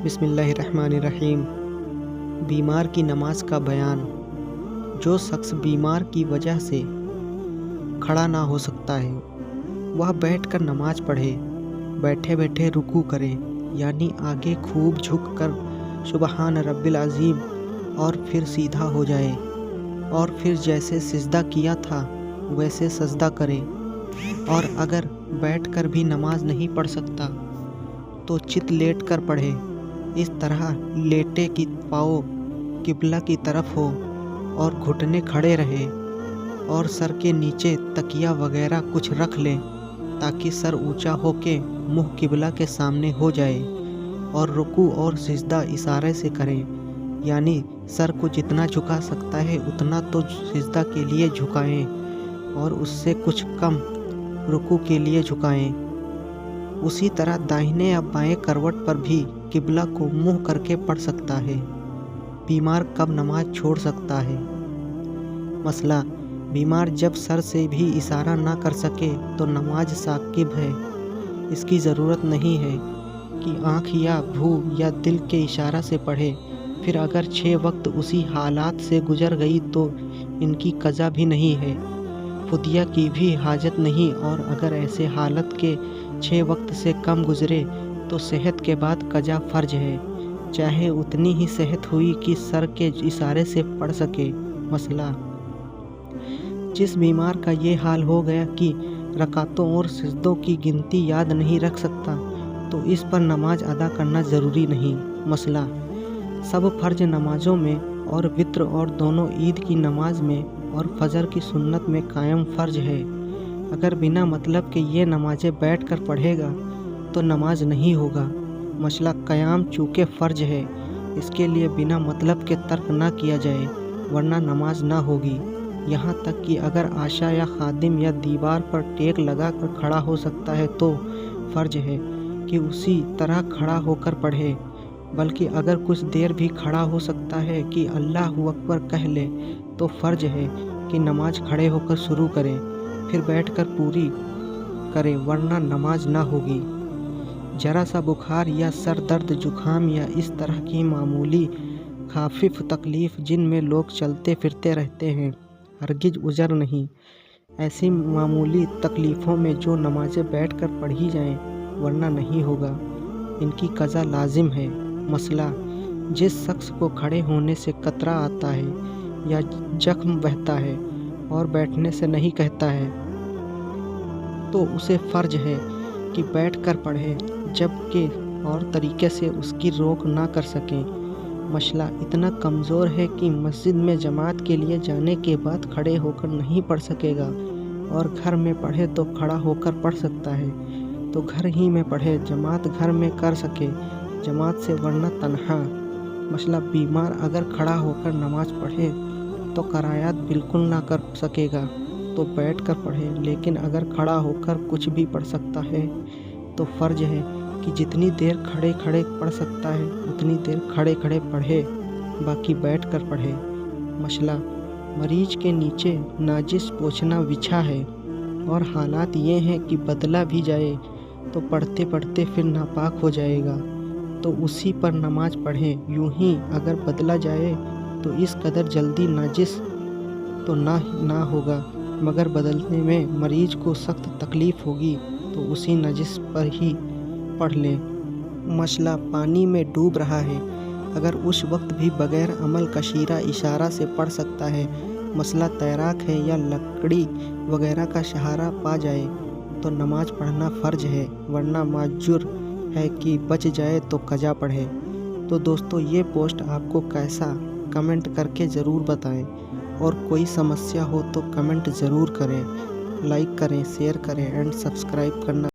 بسم اللہ الرحمن الرحیم۔ بیمار کی نماز کا بیان۔ جو شخص بیمار کی وجہ سے کھڑا نہ ہو سکتا ہے وہ بیٹھ کر نماز پڑھے، بیٹھے بیٹھے رکوع کرے، یعنی آگے خوب جھک کر سبحان رب العظیم اور پھر سیدھا ہو جائے، اور پھر جیسے سجدہ کیا تھا ویسے سجدہ کرے۔ اور اگر بیٹھ کر بھی نماز نہیں پڑھ سکتا تو چت لیٹ کر پڑھے۔ اس طرح لیٹے کی پاؤں قبلہ کی طرف ہو اور گھٹنے کھڑے رہے، اور سر کے نیچے تکیہ وغیرہ کچھ رکھ لیں تاکہ سر اونچا ہو کے منہ قبلہ کے سامنے ہو جائے، اور رکوع اور سجدہ اشارے سے کریں، یعنی سر کو جتنا جھکا سکتا ہے اتنا تو سجدہ کے لیے جھکائیں اور اس سے کچھ کم رکوع کے لیے جھکائیں۔ اسی طرح داہنے یا بائیں کروٹ پر بھی قبلہ کو منہ کر کے پڑھ سکتا ہے۔ بیمار کب نماز چھوڑ سکتا ہے؟ مسئلہ: بیمار جب سر سے بھی اشارہ نہ کر سکے تو نماز ثاقب ہے۔ اس کی ضرورت نہیں ہے کہ آنکھ یا بھو یا دل کے اشارہ سے پڑھے۔ پھر اگر 6 وقت اسی حالات سے گزر گئی تو ان کی قضا بھی نہیں ہے، فدیہ کی بھی حاجت نہیں، اور اگر ایسے حالت کے 6 وقت سے کم گزرے تو صحت کے بعد قضا فرض ہے، چاہے اتنی ہی صحت ہوئی کہ سر کے اشارے سے پڑھ سکے۔ مسئلہ: جس بیمار کا یہ حال ہو گیا کہ رکعتوں اور سجدوں کی گنتی یاد نہیں رکھ سکتا تو اس پر نماز ادا کرنا ضروری نہیں۔ مسئلہ: سب فرض نمازوں میں اور وتر اور دونوں عید کی نماز میں اور فجر کی سنت میں قائم فرض ہے۔ اگر بنا مطلب کہ یہ نمازیں بیٹھ کر پڑھے گا تو نماز نہیں ہوگا۔ مسئلہ: قیام چونکہ فرض ہے، اس کے لیے بنا مطلب کے ترک نہ کیا جائے ورنہ نماز نہ ہوگی۔ یہاں تک کہ اگر عشاء یا خادم یا دیوار پر ٹیک لگا کر کھڑا ہو سکتا ہے تو فرض ہے کہ اسی طرح کھڑا ہو کر پڑھے، بلکہ اگر کچھ دیر بھی کھڑا ہو سکتا ہے کہ اللہ اکبر کہہ لے تو فرض ہے کہ نماز کھڑے ہو کر شروع کرے، پھر بیٹھ کر پوری کرے ورنہ نماز نہ ہوگی۔ ذرا سا بخار یا سر درد، زکام یا اس طرح کی معمولی خفیف تکلیف جن میں لوگ چلتے پھرتے رہتے ہیں، ہرگز عذر نہیں۔ ایسی معمولی تکلیفوں میں جو نمازیں بیٹھ کر پڑھی جائیں ورنہ نہیں ہوگا، ان کی قضا لازم ہے۔ مسئلہ: جس شخص کو کھڑے ہونے سے قطرہ آتا ہے یا زخم بہتا ہے اور بیٹھنے سے نہیں کہتا ہے تو اسے فرض ہے کہ بیٹھ کر پڑھے، جبکہ اور طریقے سے اس کی روک نہ کر سکیں۔ مسئلہ: اتنا کمزور ہے کہ مسجد میں جماعت کے لیے جانے کے بعد کھڑے ہو کر نہیں پڑھ سکے گا، اور گھر میں پڑھے تو کھڑا ہو کر پڑھ سکتا ہے تو گھر ہی میں پڑھے، جماعت گھر میں کر سکے جماعت سے ورنہ تنہا۔ مسئلہ: بیمار اگر کھڑا ہو کر نماز پڑھے تو قرائت بالکل نہ کر سکے گا تو بیٹھ کر پڑھے، لیکن اگر کھڑا ہو کر کچھ بھی پڑھ سکتا ہے تو فرض ہے کہ جتنی دیر کھڑے کھڑے پڑھ سکتا ہے اتنی دیر کھڑے کھڑے پڑھے، باقی بیٹھ کر پڑھے۔ مسئلہ: مریض کے نیچے ناجس پوچھنا بچھا ہے اور حالات یہ ہیں کہ بدلا بھی جائے تو پڑھتے پڑھتے پھر ناپاک ہو جائے گا تو اسی پر نماز پڑھیں۔ یوں ہی اگر بدلا جائے تو اس قدر جلدی ناجس تو نہ ہوگا، مگر بدلنے میں مریض کو سخت تکلیف ہوگی تو اسی نجس پر ہی پڑھ لیں۔ مسئلہ: پانی میں ڈوب رہا ہے، اگر اس وقت بھی بغیر عمل کثیرہ اشارہ سے پڑھ سکتا ہے۔ مسئلہ: تیراک ہے یا لکڑی وغیرہ کا سہارا پا جائے تو نماز پڑھنا فرض ہے، ورنہ معذور ہے کہ بچ جائے تو قضا پڑھے۔ تو دوستو، یہ پوسٹ آپ کو کیسا، کمنٹ کر کے ضرور بتائیں، اور کوئی سمسیا ہو تو کمنٹ ضرور کریں، لائک کریں، شیئر کریں اینڈ سبسکرائب کرنا